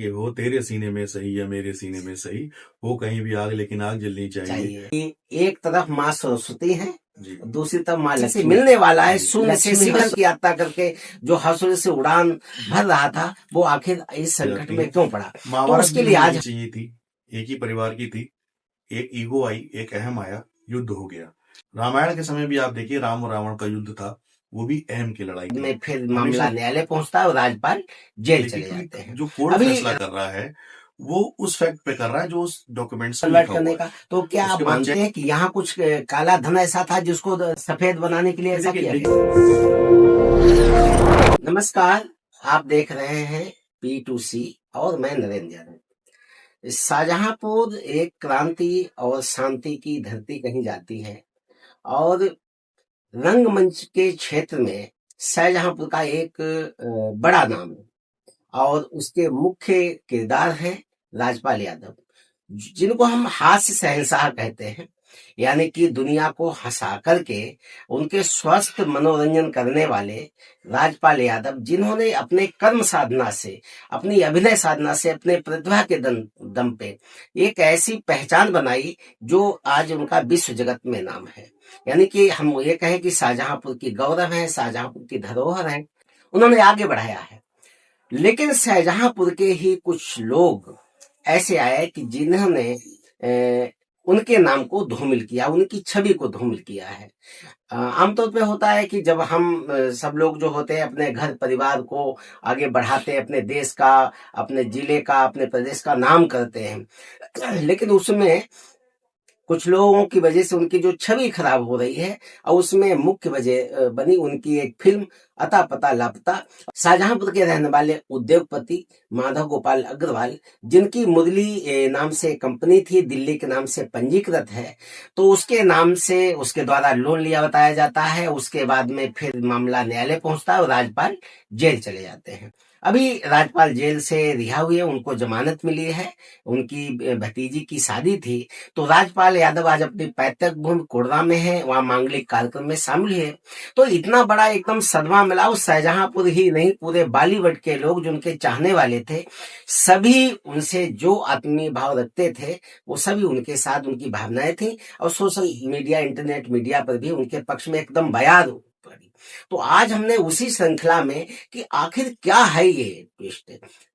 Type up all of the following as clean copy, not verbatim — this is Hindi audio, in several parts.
कि हो तेरे सीने में सही या मेरे सीने में सही, हो कहीं भी आग लेकिन आग जलनी चाहिए। कि एक तरफ माँ सरस्वती है, जी। दूसरी तरफ माँ लक्ष्मी से मिलने वाला है। शून्य से लक्ष्मी शिखर की यात्रा करके जो हंसुल से उड़ान भर रहा था, वो आखिर इस संकट जाती में है। क्यों पड़ा? तो महाभारत उसके भी लिए होनी आज चाहिए थी, एक ही परिवार की थी, एक ईगो आई, एक अहम आया, युद्ध हो गया। रामायण के समय भी आप देखिए राम और रावण का युद्ध था, वो भी अहम की लड़ाई थी। में फिर हमेशा मामला न्यायालय पहुंचता है और राज्यपाल जेल लेकिन चले जाते हैं। जो कोर्ट अभी फैसला कर रहा है वो उस फैक्ट पे कर रहा है जो उस डॉक्यूमेंट्स में कन्वर्ट लिखा करने हुआ का, है। तो क्या आप उसके बाद मानते हैं कि यहाँ कुछ काला धन ऐसा था जिसको सफेद बनाने के लिए ऐसा किया देखिए गया? नमस्कार, आप देख रहे हैं P2C और मैं नरेंद्र यादव। शाहजहांपुर एक क्रांति और शांति की धरती कही जाती है और रंगमंच के क्षेत्र में शाहजहांपुर का एक बड़ा नाम है और उसके मुख्य किरदार हैं राजपाल यादव, जिनको हम हास्य शहंशाह कहते हैं। यानी कि दुनिया को हंसा करके उनके स्वस्थ मनोरंजन करने वाले राजपाल यादव, जिन्होंने अपने कर्म साधना से, अपनी अभिनय साधना से, अपने प्रतिभा के दम पे एक ऐसी पहचान बनाई जो आज उनका विश्व जगत में नाम है। यानी कि हम ये कहें कि शाहजहांपुर की गौरव है, शाहजहांपुर की धरोहर है, उन्होंने आगे बढ़ाया है। लेकिन शाहजहांपुर के ही कुछ लोग ऐसे आए कि जिन्होंने उनके नाम को धूमिल किया, उनकी छवि को धूमिल किया है। आमतौर पे होता है कि जब हम सब लोग जो होते हैं अपने घर परिवार को आगे बढ़ाते हैं, अपने देश का, अपने जिले का, अपने प्रदेश का नाम करते हैं, लेकिन उसमें कुछ लोगों की वजह से उनकी जो छवि खराब हो रही है और उसमें मुख्य वजह बनी उनकी एक फिल्म अता पता लापता। शाहजहांपुर के रहने वाले उद्योगपति माधव गोपाल अग्रवाल, जिनकी मुरली नाम से कंपनी थी, दिल्ली के नाम से पंजीकृत है, तो उसके नाम से उसके द्वारा लोन लिया बताया जाता है। उसके बाद में फिर मामला न्यायालय पहुंचता है और राज्यपाल जेल चले जाते हैं। अभी राज्यपाल जेल से रिहा हुए, उनको जमानत मिली है, उनकी भतीजी की शादी थी, तो राजपाल यादव आज अपनी पैतृक भूमि कोडरा में है, वहां मांगलिक कार्यक्रम में शामिल है। तो इतना बड़ा एकदम सदमा मिला। उस शाहजहांपुर ही नहीं, पूरे बॉलीवुड के लोग जो उनके चाहने वाले थे, सभी उनसे जो आत्मीय भाव रखते थे, वो सभी उनके साथ, उनकी भावनाएं थी। और सोशल मीडिया, इंटरनेट मीडिया पर भी उनके पक्ष में एकदम बयान पड़ी। तो आज हमने उसी श्रृंखला में कि आखिर क्या है ये ट्विस्ट,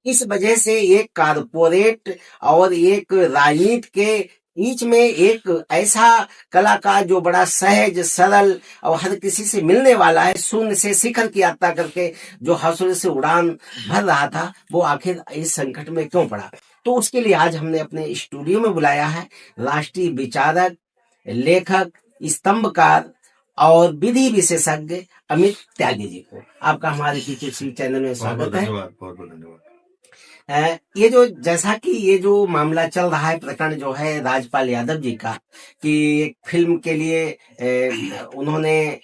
इस वजह से एक कारपोरेट और एक राजनीति के बीच में एक ऐसा कलाकार जो बड़ा सहज सरल और हर किसी से मिलने वाला है, शून्य से शिखर की यात्रा करके जो हंसुल से उड़ान भर रहा था, वो आखिर इस संकट में क्यों पड़ा? तो उसके लिए आज हमने अपने स्टूडियो में बुलाया है राष्ट्रीय विचारक, लेखक, स्तंभकार और विधि विशेषज्ञ अमित त्यागी जी को। आपका हमारे P2C चैनल में स्वागत है। धन्यवाद, बहुत बहुत धन्यवाद। ये जो जैसा कि ये जो मामला चल रहा है, प्रकरण जो है राजपाल यादव जी का, कि एक फिल्म के लिए उन्होंने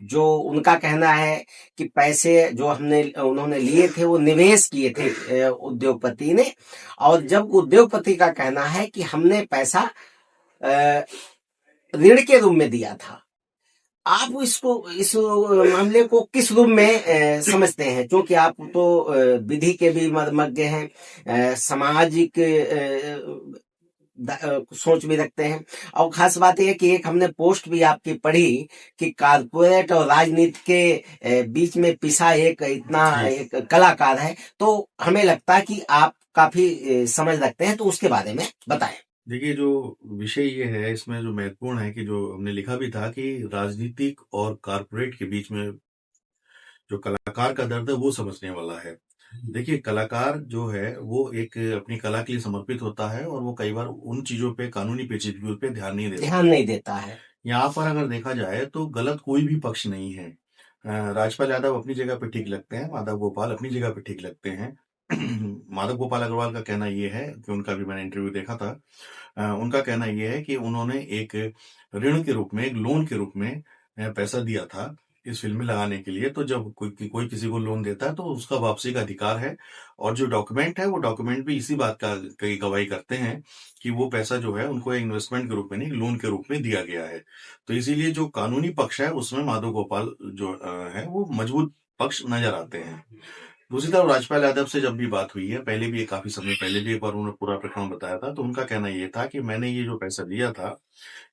जो उनका कहना है कि पैसे जो उन्होंने लिए थे वो निवेश किए थे उद्योगपति ने, और जब उद्योगपति का कहना है कि हमने पैसा ऋण के रूप में दिया था। आप इस मामले को किस रूप में समझते हैं? क्योंकि आप तो विधि के भी मर्मज्ञ हैं, सामाजिक सोच भी रखते हैं, और खास बात यह कि एक हमने पोस्ट भी आपकी पढ़ी कि कारपोरेट और राजनीति के बीच में पिसा एक इतना एक कलाकार है, तो हमें लगता है कि आप काफी समझ रखते हैं, तो उसके बारे में बताएं। देखिए जो विषय ये है, इसमें जो महत्वपूर्ण है कि जो हमने लिखा भी था कि राजनीतिक और कारपोरेट के बीच में जो कलाकार का दर्द है वो समझने वाला है। देखिए कलाकार जो है वो एक अपनी कला के लिए समर्पित होता है और वो कई बार उन चीजों पे, कानूनी पेचीदगियों पे ध्यान नहीं देता है। यहाँ पर अगर देखा जाए तो गलत कोई भी पक्ष नहीं है। राजपाल यादव अपनी जगह पे ठीक लगते हैं, माधव गोपाल अपनी जगह पे ठीक लगते हैं। माधव गोपाल अग्रवाल का कहना ये है कि उनका भी मैंने इंटरव्यू देखा था, उनका कहना ये है कि उन्होंने एक ऋण के रूप में, एक लोन के रूप में पैसा दिया था इस फिल्म में लगाने के लिए। तो जब कोई किसी को लोन देता है तो उसका वापसी का अधिकार है, और जो डॉक्यूमेंट है वो डॉक्यूमेंट भी इसी बात का कई गवाही करते हैं कि वो पैसा जो है उनको इन्वेस्टमेंट के रूप में नहीं, लोन के रूप में दिया गया है। तो इसीलिए जो कानूनी पक्ष है उसमें माधव गोपाल जो है वो मजबूत पक्ष नजर आते हैं। दूसरी तरफ राजपाल यादव से जब भी बात हुई है, पहले भी काफी समय पहले भी एक बार उन्होंने पूरा प्रकरण बताया था, तो उनका कहना ये था कि मैंने ये जो पैसा लिया था,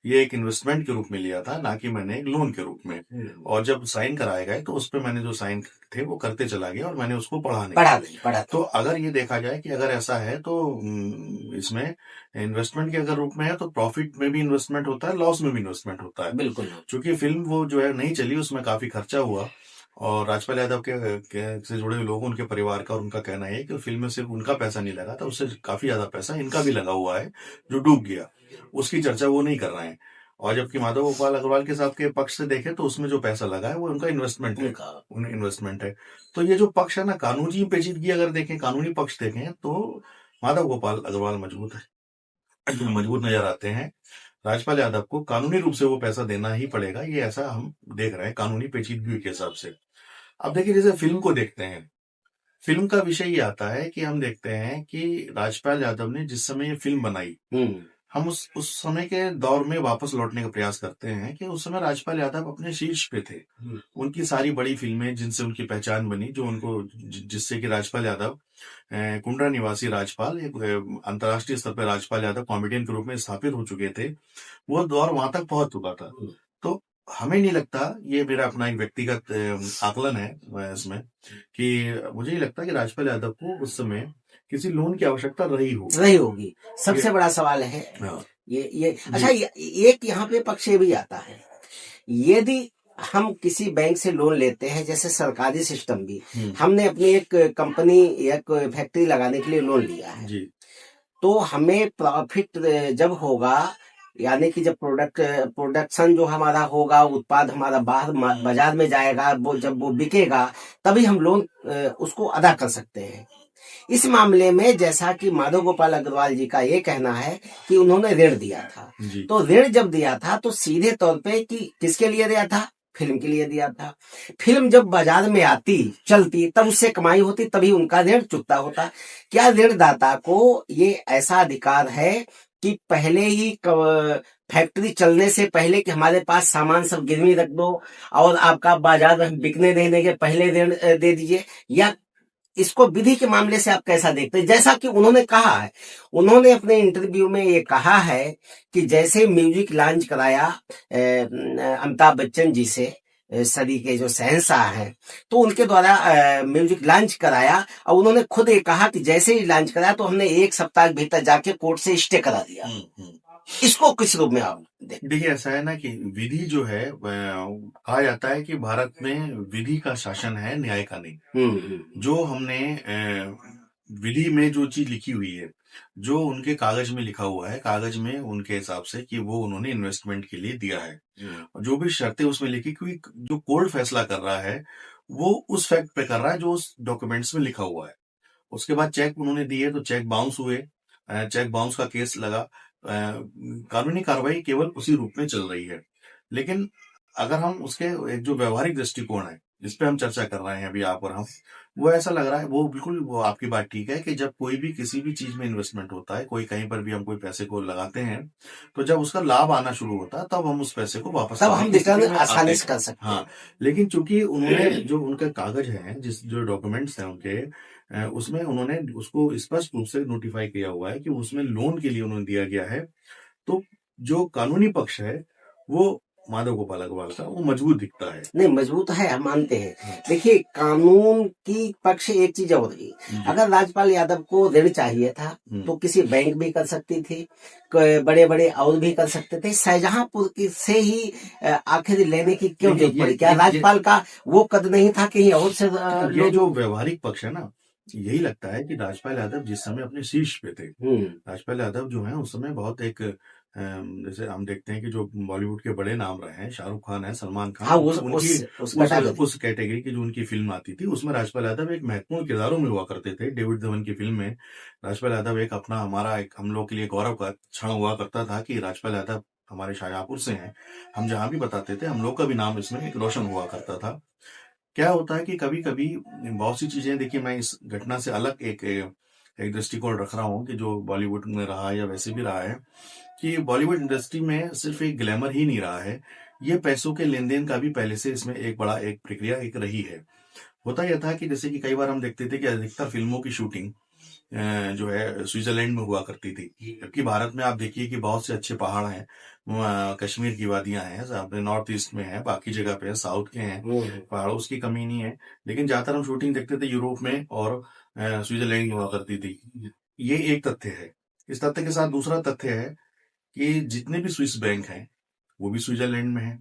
ये एक इन्वेस्टमेंट के रूप में लिया था, ना कि मैंने एक लोन के रूप में। और जब साइन कराए गए तो उस पे मैंने जो साइन थे वो करते चला गया और मैंने उसको पढ़ा तो अगर ये देखा जाए कि अगर ऐसा है तो इसमें इन्वेस्टमेंट के अगर रूप में है तो प्रॉफिट में भी इन्वेस्टमेंट होता है, लॉस में भी इन्वेस्टमेंट होता है। बिल्कुल। चूंकि फिल्म वो जो है नहीं चली, उसमें काफी खर्चा हुआ और राजपाल यादव से जुड़े हुए लोगों, उनके परिवार का और उनका कहना है कि फिल्म में सिर्फ उनका पैसा नहीं लगा था, उससे काफी ज्यादा पैसा इनका भी लगा हुआ है जो डूब गया। उसकी चर्चा वो नहीं कर रहे हैं। और जबकि माधव गोपाल अग्रवाल के साथ के पक्ष से देखें तो उसमें जो पैसा लगा है वो उनका इन्वेस्टमेंट है। तो ये जो पक्ष है ना, कानूनी पेचीदगी अगर देखें, कानूनी पक्ष देखें तो माधव गोपाल अग्रवाल मजबूत नजर आते हैं। राजपाल यादव को कानूनी रूप से वो पैसा देना ही पड़ेगा, ये ऐसा हम देख रहे हैं कानूनी पेचीदगी के हिसाब से। अब देखिए, जैसे फिल्म को देखते हैं, फिल्म का विषय ये आता है कि हम देखते हैं कि राजपाल यादव ने जिस समय ये फिल्म बनाई, हम उस समय के दौर में वापस लौटने का प्रयास करते हैं कि उस समय राजपाल यादव अपने शीर्ष पे थे। उनकी सारी बड़ी फिल्में जिनसे उनकी पहचान बनी, जो उनको जिससे कि राजपाल यादव कुंड्रा निवासी राजपाल, एक अंतर्राष्ट्रीय स्तर पर राजपाल यादव कॉमेडियन के रूप में स्थापित हो चुके थे, वो दौर वहां तक पहुंच चुका था। तो हमें नहीं लगता, ये मेरा अपना एक व्यक्तिगत आकलन है इसमें, कि मुझे नहीं लगता कि राजपाल यादव को उस समय किसी लोन की आवश्यकता रही होगी। सबसे बड़ा सवाल है ये अच्छा, एक यहाँ पे पक्ष ये भी आता है, यदि हम किसी बैंक से लोन लेते हैं, जैसे सरकारी सिस्टम भी, हमने अपनी एक कंपनी या कोई फैक्ट्री लगाने के लिए लोन लिया है जी, तो हमें प्रॉफिट जब होगा, यानी कि जब प्रोडक्शन जो हमारा होगा, उत्पाद हमारा बाहर बाजार में जाएगा, वो जब वो बिकेगा तभी हम लोन उसको अदा कर सकते हैं। इस मामले में जैसा कि माधव गोपाल अग्रवाल जी का ये कहना है कि उन्होंने ऋण दिया था, तो ऋण जब दिया था तो सीधे तौर पे कि किसके लिए दिया था, फिल्म के लिए दिया था। फिल्म जब बाजार में आती, चलती, तब उससे कमाई होती, तभी उनका ऋण चुकता होता। क्या ऋणदाता को ये ऐसा अधिकार है कि पहले ही फैक्ट्री चलने से पहले कि हमारे पास सामान सब गिरवी रख दो और आपका बाजार में बिकने देने के पहले ऋण दे दीजिए, या इसको विधि के मामले से आप कैसा देखते हैं? जैसा कि उन्होंने कहा है, उन्होंने अपने इंटरव्यू में ये कहा है कि जैसे म्यूजिक लॉन्च कराया अमिताभ बच्चन जी से, सदी के जो शहंशाह हैं, तो उनके द्वारा म्यूजिक लॉन्च कराया और उन्होंने खुद ये कहा कि जैसे ही लॉन्च कराया तो हमने 1 सप्ताह के भीतर जाके कोर्ट से स्टे करा दिया। इसको किस रूप में आप देखिए, ऐसा है ना कि विधि जो है, कहा जाता है कि भारत में विधि का शासन है, न्याय का नहीं। जो हमने विधि में जो चीज लिखी हुई है, जो उनके कागज में लिखा हुआ है, कागज में उनके हिसाब से कि वो उन्होंने इन्वेस्टमेंट के लिए दिया है, जो भी शर्तें उसमें लिखी, क्योंकि जो कोर्ट फैसला कर रहा है वो उस फैक्ट पे कर रहा है जो उस डॉक्यूमेंट्स में लिखा हुआ है। उसके बाद चेक उन्होंने दिए तो चेक बाउंस हुए, चेक बाउंस का केस लगा, कानूनी कार्रवाई केवल उसी रूप में चल रही है। लेकिन अगर हम उसके एक जो व्यवहारिक दृष्टिकोण है जिस पे हम चर्चा कर रहे हैं अभी आप और हम, वो ऐसा लग रहा है, वो बिल्कुल वो आपकी बात ठीक है कि जब कोई भी किसी भी चीज में इन्वेस्टमेंट होता है, कोई कहीं पर भी हम कोई पैसे को लगाते हैं, तो जब उसका लाभ आना शुरू होता है तब हम उस पैसे को वापस तब हम रिटर्न आसानी से कर सकते हैं। हाँ, लेकिन चूंकि उन्होंने जो उनके कागज है, जो डॉक्यूमेंट्स हैं उनके, उसमें उन्होंने उसको स्पष्ट रूप से नोटिफाई किया हुआ है कि उसमें लोन के लिए उन्होंने दिया गया है। तो जो कानूनी पक्ष है वो माधव गोपाल अग्रवाल का वो मजबूत दिखता है। नहीं, मजबूत है, हम मानते हैं। देखिए, कानून की पक्ष एक चीज और रही, अगर राजपाल यादव को ऋण चाहिए था तो किसी बैंक भी कर सकती थी, बड़े बड़े और भी कर सकते थे, शाहजहांपुर से ही आखिर लेने की क्यों जरूरत पड़ी? क्या राजपाल का वो कद नहीं था कहीं और से? ये जो व्यवहारिक पक्ष है ना, यही लगता है कि राजपाल यादव जिस समय अपने शीर्ष पे थे, राजपाल यादव जो है उस समय बहुत एक जैसे हम देखते हैं कि जो बॉलीवुड के बड़े नाम रहे हैं, शाहरुख खान है, सलमान खान, हाँ, उस कैटेगरी की जो उनकी फिल्म आती थी उसमें राजपाल यादव एक महत्वपूर्ण किरदारों में हुआ करते थे। डेविड धवन की फिल्म में राजपाल यादव एक अपना हमारा एक हम लोग के लिए गौरव का क्षण हुआ करता था कि राजपाल यादव हमारे शाहजहांपुर से हैं। हम जहां भी बताते थे हम लोग का भी नाम इसमें एक रोशन हुआ करता था। क्या होता है कि कभी कभी बहुत सी चीजें, देखिए मैं इस घटना से अलग एक दृष्टिकोण रख रहा हूँ कि जो बॉलीवुड में रहा है या वैसे भी रहा है, कि बॉलीवुड इंडस्ट्री में सिर्फ एक ग्लैमर ही नहीं रहा है, ये पैसों के लेन देन का भी पहले से इसमें एक बड़ा एक प्रक्रिया एक रही है। होता यह था कि जैसे कि कई बार हम देखते थे कि अधिकतर फिल्मों की शूटिंग जो है स्विट्जरलैंड में हुआ करती थी, जबकि भारत में आप देखिए कि बहुत से अच्छे पहाड़ हैं, कश्मीर की वादियां हैं, अपने नॉर्थ ईस्ट में है, बाकी जगह पे है, साउथ के हैं, पहाड़ों की कमी नहीं है। लेकिन ज्यादातर हम शूटिंग देखते थे यूरोप में और स्विट्जरलैंड में हुआ करती थी। ये एक तथ्य है। इस तथ्य के साथ दूसरा तथ्य है कि जितने भी स्विस बैंक हैं वो भी स्विट्जरलैंड में है,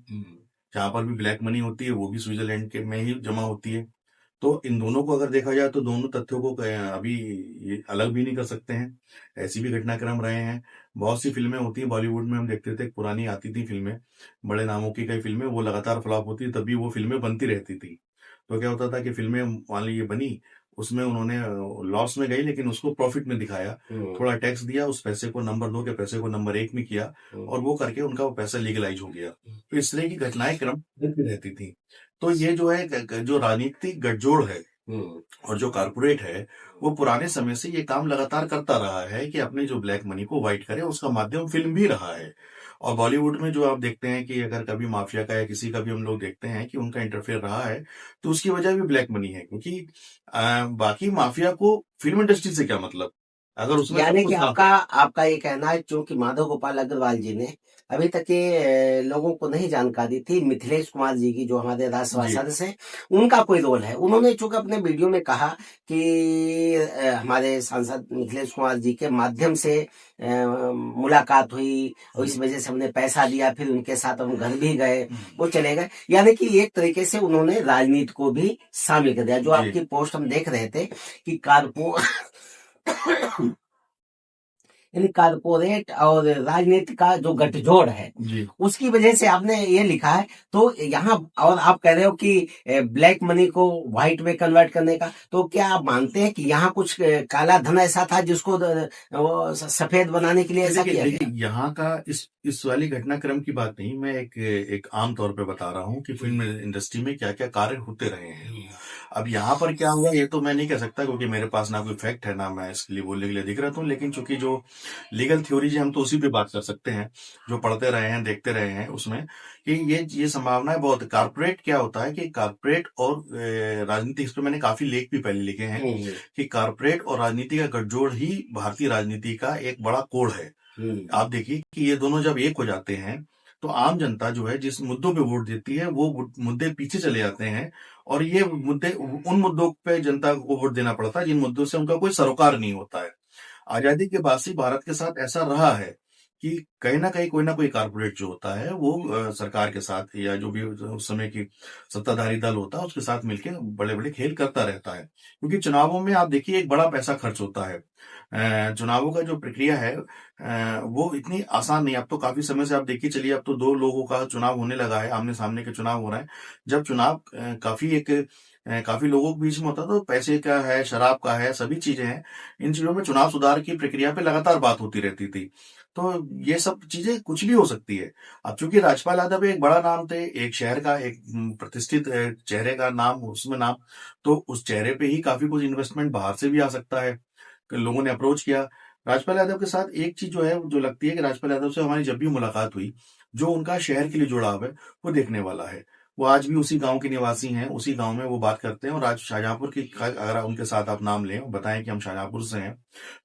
जहां पर भी ब्लैक मनी होती है वो भी स्विट्जरलैंड के में ही जमा होती है। तो इन दोनों को अगर देखा जाए तो दोनों तथ्यों को अभी ये अलग भी नहीं कर सकते हैं। ऐसी भी घटनाक्रम रहे हैं। बहुत सी फिल्में होती हैं बॉलीवुड में, हम देखते थे पुरानी आती थी फिल्में, बड़े नामों की कई फिल्में, वो लगातार फ्लॉप होती तब भी वो फिल्में बनती रहती थी। तो क्या होता था कि फिल्में मान लीजिए बनी, उसमें उन्होंने लॉस में गई लेकिन उसको प्रॉफिट में दिखाया, थोड़ा टैक्स दिया, उस पैसे को नंबर 2 के पैसे को नंबर 1 में किया और वो करके उनका वो पैसा लीगलाइज हो गया। तो इस तरह की घटनाएं क्रम चलती रहती थी। तो ये जो है जो राजनीतिक गठजोड़ है और जो कारपोरेट है, वो पुराने समय से ये काम लगातार करता रहा है कि अपने जो ब्लैक मनी को व्हाइट करे, उसका माध्यम फिल्म भी रहा है। और बॉलीवुड में जो आप देखते हैं कि अगर कभी माफिया का या किसी का भी हम लोग देखते हैं कि उनका इंटरफेयर रहा है, तो उसकी वजह भी ब्लैक मनी है, क्योंकि बाकी माफिया को फिल्म इंडस्ट्री से क्या मतलब, अगर उसमें सब यानी कि कुछ साफ आपका है। आपका ये कहना है, चूंकि माधव गोपाल अग्रवाल जी ने अभी तक ये लोगों को नहीं जानकारी थी मिथिलेश कुमार जी की, जो हमारे राज्यसभा जी सदस्य हैं, उनका कोई रोल है। उन्होंने चूंकि अपने वीडियो में कहा कि हमारे सांसद मिथिलेश कुमार जी के माध्यम से मुलाकात हुई और इस वजह से हमने पैसा दिया, फिर उनके साथ हम घर भी गए, वो चले गए। यानी कि एक तरीके से उन्होंने राजनीति को भी शामिल कर दिया। जो जी आपकी पोस्ट हम देख रहे थे कि कारपो यानी कारपोरेट और राजनीति का जो गठजोड़ है, जी उसकी वजह से आपने ये लिखा है। तो यहाँ और आप कह रहे हो कि ब्लैक मनी को व्हाइट में कन्वर्ट करने का, तो क्या आप मानते हैं कि यहाँ कुछ काला धन ऐसा था जिसको वो सफेद बनाने के लिए ऐसा देखिए किया देखिए गया? यहाँ का इस वाली घटनाक्रम की बात नहीं, मैं एक आम तौर पे बता रहा हूँ कि फिल्म इंडस्ट्री में क्या क्या कार्य होते रहे हैं। अब यहाँ पर क्या हुआ ये तो मैं नहीं कह सकता, क्योंकि मेरे पास ना कोई फैक्ट है, ना मैं इसके लिए बोलने के लिए अधिकृत हूँ। लेकिन चूंकि जो लीगल थ्योरीज है हम तो उसी पे बात कर सकते हैं, जो पढ़ते रहे हैं देखते रहे हैं उसमें, कि ये संभावना है बहुत। कारपोरेट क्या होता है कि कारपोरेट और राजनीति, इस पर मैंने काफी लेख भी पहले लिखे हैं कि कारपोरेट और राजनीति का गठजोड़ ही भारतीय राजनीति का एक बड़ा कोड है। आप देखिए कि ये दोनों जब एक हो जाते हैं तो आम जनता जो है जिस मुद्दों पे वोट देती है वो मुद्दे पीछे चले जाते हैं, और ये मुद्दे उन मुद्दों पे जनता को वोट देना पड़ता है जिन मुद्दों से उनका कोई सरोकार नहीं होता है। आजादी के बाद से भारत के साथ ऐसा रहा है कि कहीं ना कहीं कोई ना कोई कारपोरेट जो होता है वो सरकार के साथ या जो भी उस समय की सत्ताधारी दल होता है उसके साथ मिलकर बड़े बड़े खेल करता रहता है, क्योंकि चुनावों में आप देखिए एक बड़ा पैसा खर्च होता है। चुनावों का जो प्रक्रिया है वो इतनी आसान नहीं। अब तो काफी समय से आप देखिए चलिए, अब तो दो लोगों का चुनाव होने लगा है, आमने सामने के चुनाव हो रहे हैं। जब चुनाव काफी लोगों के बीच में होता है तो पैसे का है, शराब का है, सभी चीजें हैं। इन चीजों में चुनाव सुधार की प्रक्रिया पे लगातार बात होती रहती थी। तो ये सब चीजें कुछ भी हो सकती है। अब चूंकि राजपाल यादव एक बड़ा नाम थे, एक शहर का एक प्रतिष्ठित चेहरे का नाम, उसमें नाम, तो उस चेहरे पे ही काफी कुछ इन्वेस्टमेंट बाहर से भी आ सकता है। कि लोगों ने अप्रोच किया राजपाल यादव के साथ। एक चीज जो है जो लगती है कि राजपाल यादव से हमारी जब भी मुलाकात हुई, जो उनका शहर के लिए जुड़ाव है वो देखने वाला है। वो आज भी उसी गांव के निवासी हैं, उसी गांव में वो बात करते हैं। और आज शाहजहांपुर की अगर उनके साथ आप नाम लें और बताएं कि हम शाहजहांपुर से हैं,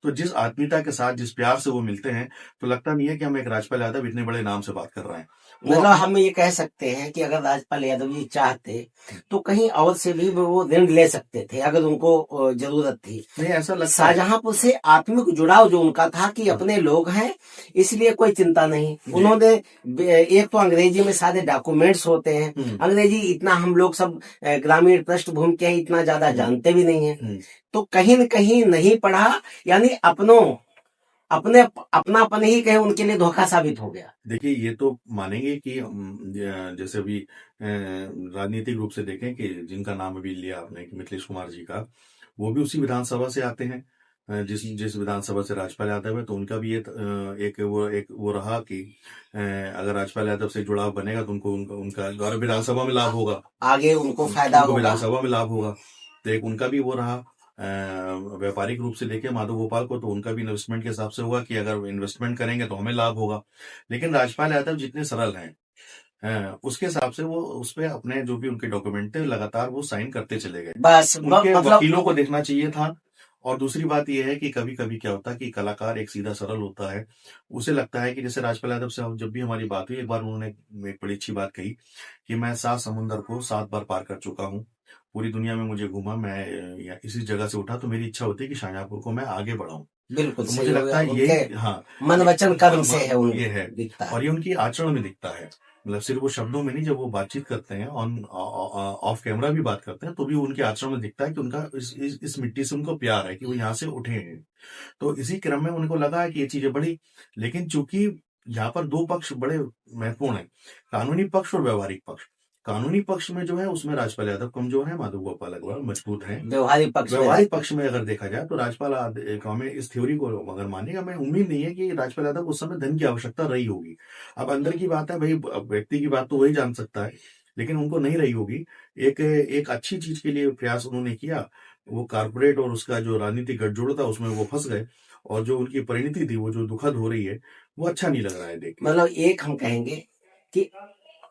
तो जिस आत्मीयता के साथ, जिस प्यार से वो मिलते हैं, तो लगता नहीं है कि हम एक राजपाल यादव इतने बड़े नाम से बात कर रहे हैं। वो मतलब हम ये कह सकते हैं कि अगर राजपाल यादव जी चाहते तो कहीं और से भी वो ऋण ले सकते थे अगर उनको जरूरत थी। नहीं ऐसा लगता है। शाहजहांपुर से आत्मिक जुड़ाव जो उनका था कि अपने लोग हैं इसलिए कोई चिंता नहीं। उन्होंने एक तो अंग्रेजी में सारे डॉक्यूमेंट्स होते हैं, अंग्रेजी इतना हम लोग सब ग्रामीण पृष्ठभूमि के हैं, इतना ज्यादा जानते भी नहीं है, तो कहीं न कहीं नहीं पढ़ा, यानी अपने अपनापन ही कहीं उनके लिए धोखा साबित हो गया। देखिए ये तो मानेंगे कि जैसे अभी राजनीतिक रूप से देखें कि जिनका नाम अभी लिया आपने कि मिथिलेश कुमार जी का, वो भी उसी विधानसभा से आते हैं जिस जिस विधानसभा से राजपाल यादव है। तो उनका भी एक वो रहा कि अगर राजपाल यादव से जुड़ाव बनेगा तो उनको उनका उनका द्वारा विधानसभा में लाभ होगा, आगे उनको फायदा उनको होगा। विधानसभा में लाभ होगा। तो एक उनका भी वो रहा। व्यापारिक रूप से देखें माधव गोपाल को, तो उनका भी इन्वेस्टमेंट के हिसाब से हुआ कि अगर इन्वेस्टमेंट करेंगे तो हमें लाभ होगा। लेकिन राजपाल यादव जितने सरल हैं, उसके हिसाब से वो उस पे अपने जो भी उनके डॉक्यूमेंट थे लगातार वो साइन करते चले गए। बस उनके मतलब वकीलों को देखना चाहिए था। और दूसरी बात ये है कि कभी कभी क्या होता है कि कलाकार एक सीधा सरल होता है, उसे लगता है कि जैसे राजपाल यादव से जब भी हमारी बात हुई, एक बार उन्होंने एक बड़ी अच्छी बात कही कि मैं 7 समुंदर को 7 बार पार कर चुका हूँ, पूरी दुनिया में मुझे घूमा, मैं इसी जगह से उठा, तो मेरी इच्छा होती है कि शाहजहांपुर को मैं आगे बढ़ाऊं। बिल्कुल तो सही मुझे हो गया लगता है उनके यही, हाँ, मन वचन कर्म से है, उन ये है। दिखता है। और ये उनकी आचरण में दिखता है, मतलब सिर्फ वो शब्दों में नहीं, जब वो बातचीत करते हैं ऑन ऑफ कैमरा भी बात करते हैं, तो भी उनके आचरण में दिखता है कि उनका इस मिट्टी से उनको प्यार है, कि वो यहाँ से उठे हैं। तो इसी क्रम में उनको लगा कि ये चीजें बढ़ी, लेकिन चूंकि यहाँ पर दो पक्ष बड़े महत्वपूर्ण हैं, कानूनी पक्ष और व्यवहारिक पक्ष। कानूनी पक्ष में जो है उसमें राजपाल यादव कमजोर है, माधव गोपाल अग्रवाल मजबूत हैं। व्यवहारिक पक्ष में व्यवहारिक पक्ष में अगर देखा जाए तो हमें इस थ्योरी को अगर मानेगा, मैं उम्मीद नहीं है कि राजपाल यादव को उस समय धन की आवश्यकता रही होगी। अब अंदर की बात है भाई, अब व्यक्ति की बात तो वही जान सकता है, लेकिन उनको नहीं रही होगी। एक एक अच्छी चीज के लिए प्रयास उन्होंने किया, वो कारपोरेट और उसका जो राजनीतिक गठजोड़ था उसमें वो फंस गए, और जो उनकी परिणति थी वो जो दुखद हो रही है, वो अच्छा नहीं लग रहा है देख के। मतलब एक हम कहेंगे कि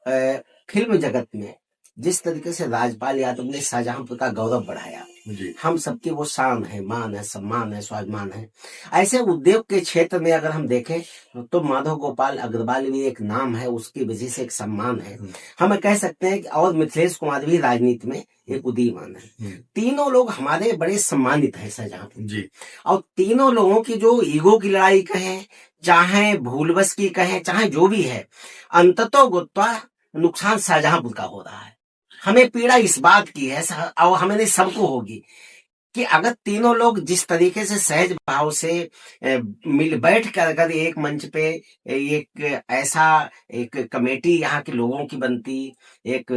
अ, फिल्म जगत में जिस तरीके से राजपाल यादव ने शाहजहांपुर का गौरव बढ़ाया, जी। हम सबकी वो शान है, मान है, सम्मान है, स्वाभिमान है। ऐसे उद्योग के क्षेत्र में अगर हम देखें तो माधव गोपाल अग्रवाल भी एक नाम है, उसकी वजह से एक सम्मान है। हम कह सकते हैं कि और मिथिलेश कुमार भी राजनीति में एक उदीयमान है। तीनों लोग हमारे बड़े सम्मानित है शाहजहांपुर जी। और तीनों लोगों की जो ईगो की लड़ाई कहें, चाहे भूलवश की कहें, चाहे जो भी है, अंततः गुत्वा नुकसान शाहजहांपुर का हो रहा है। हमें पीड़ा इस बात की है, और हमें नहीं, सबको होगी, कि अगर तीनों लोग जिस तरीके से सहज भाव से मिल बैठ कर अगर एक मंच पे एक ऐसा एक कमेटी यहाँ के लोगों की बनती, एक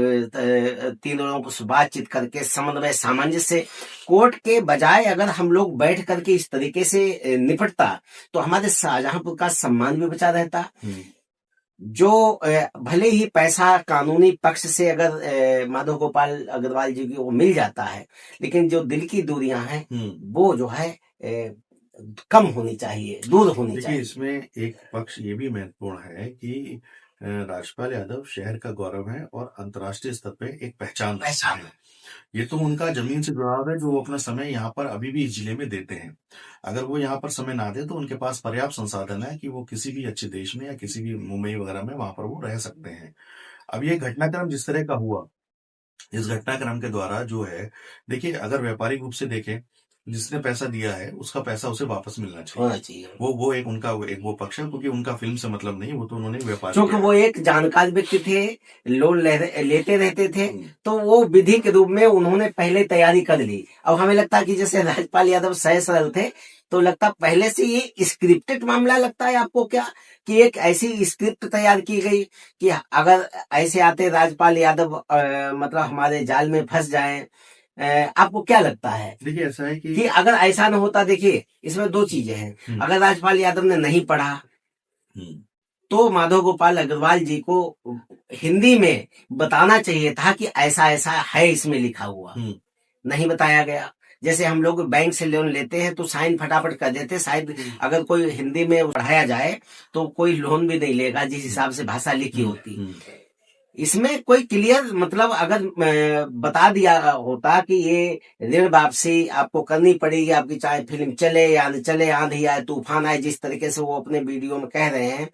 तीनों लोगों को बातचीत करके समन्वय सामंजस्य कोर्ट के बजाय अगर हम लोग बैठ करके इस तरीके से निपटता, तो हमारे शाहजहांपुर का सम्मान भी बचा रहता। जो भले ही पैसा कानूनी पक्ष से अगर माधव गोपाल अग्रवाल जी को मिल जाता है, लेकिन जो दिल की दूरियां हैं वो जो है कम होनी चाहिए, दूर होनी देखिए, चाहिए। इसमें एक पक्ष ये भी महत्वपूर्ण है कि राजपाल यादव शहर का गौरव है और अंतर्राष्ट्रीय स्तर पे एक पहचान है। ये तो उनका जमीन से जुड़ाव है, जो वो अपना समय यहाँ पर अभी भी इस जिले में देते हैं। अगर वो यहाँ पर समय ना दे तो उनके पास पर्याप्त संसाधन है कि वो किसी भी अच्छे देश में या किसी भी मुंबई वगैरह में वहां पर वो रह सकते हैं। अब ये घटनाक्रम जिस तरह का हुआ, इस घटनाक्रम के द्वारा जो है, देखिए अगर व्यापारिक रूप से देखें, जिसने पैसा दिया है उसका पैसा उसे वापस मिलना होना चाहिए। चाहिए। वो एक उनका एक वो पक्ष है, क्योंकि उनका फिल्म से मतलब नहीं, वो तो उन्होंने व्यापार क्योंकि किया वो है। एक जानकार व्यक्ति थे, लोन लेते रहते थे, तो वो विधि के रूप में उन्होंने पहले तैयारी कर ली। अब हमें लगता है कि जैसे राजपाल यादव सहज सरल थे, तो लगता पहले से ये स्क्रिप्टेड मामला लगता है आपको क्या, कि एक ऐसी स्क्रिप्ट तैयार की गई कि अगर ऐसे आते राजपाल यादव मतलब हमारे जाल में फंस जाएं, आपको क्या लगता है? देखिए ऐसा है कि अगर ऐसा न होता, देखिए इसमें दो चीजें हैं, अगर राजपाल यादव ने नहीं पढ़ा तो माधव गोपाल अग्रवाल जी को हिंदी में बताना चाहिए था कि ऐसा ऐसा है इसमें लिखा हुआ, नहीं बताया गया। जैसे हम लोग बैंक से लोन लेते हैं तो साइन फटाफट कर देते, शायद अगर कोई हिंदी में पढ़ाया जाए तो कोई लोन भी नहीं लेगा जिस हिसाब से भाषा लिखी होती। इसमें कोई क्लियर मतलब अगर बता दिया होता कि ये ऋण वापसी आपको करनी पड़ेगी, आपकी चाहे फिल्म चले या न चले, आंधी आए तूफान आए, जिस तरीके से वो अपने वीडियो में कह रहे हैं,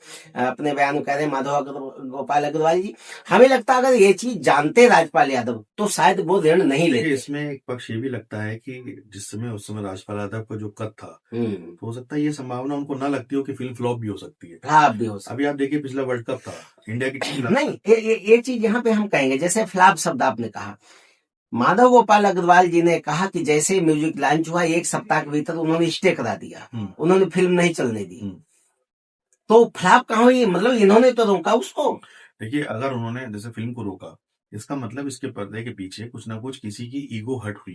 अपने बयान में कह रहे हैं माधव गोपाल अग्रवाल जी, हमें लगता अगर ये चीज जानते राजपाल यादव तो शायद वो ऋण नहीं लेते। इसमें एक पक्ष ये भी लगता है कि जिस समय उस समय राजपाल यादव का जो कद था, तो हो सकता है ये संभावना उनको ना लगती हो कि फिल्म फ्लॉप भी हो सकती है। फ्लॉप भी हो सकती है। अभी आप देखिए पिछला वर्ल्ड कप था, इंडिया की टीम नहीं, ये चीज यहाँ पे हम कहेंगे, जैसे फ्लॉप शब्द आपने कहा, माधव गोपाल अग्रवाल जी ने कहा कि जैसे म्यूजिक लॉन्च हुआ 1 सप्ताह के भीतर उन्होंने स्टे करा दिया, उन्होंने फिल्म नहीं चलने दी, तो फ्लॉप कहाँ हुई? मतलब इन्होंने तो रोका उसको। देखिए अगर उन्होंने जैसे फिल्म को रोका, इसका मतलब इसके पर्दे के पीछे कुछ ना कुछ किसी की ईगो हर्ट हुई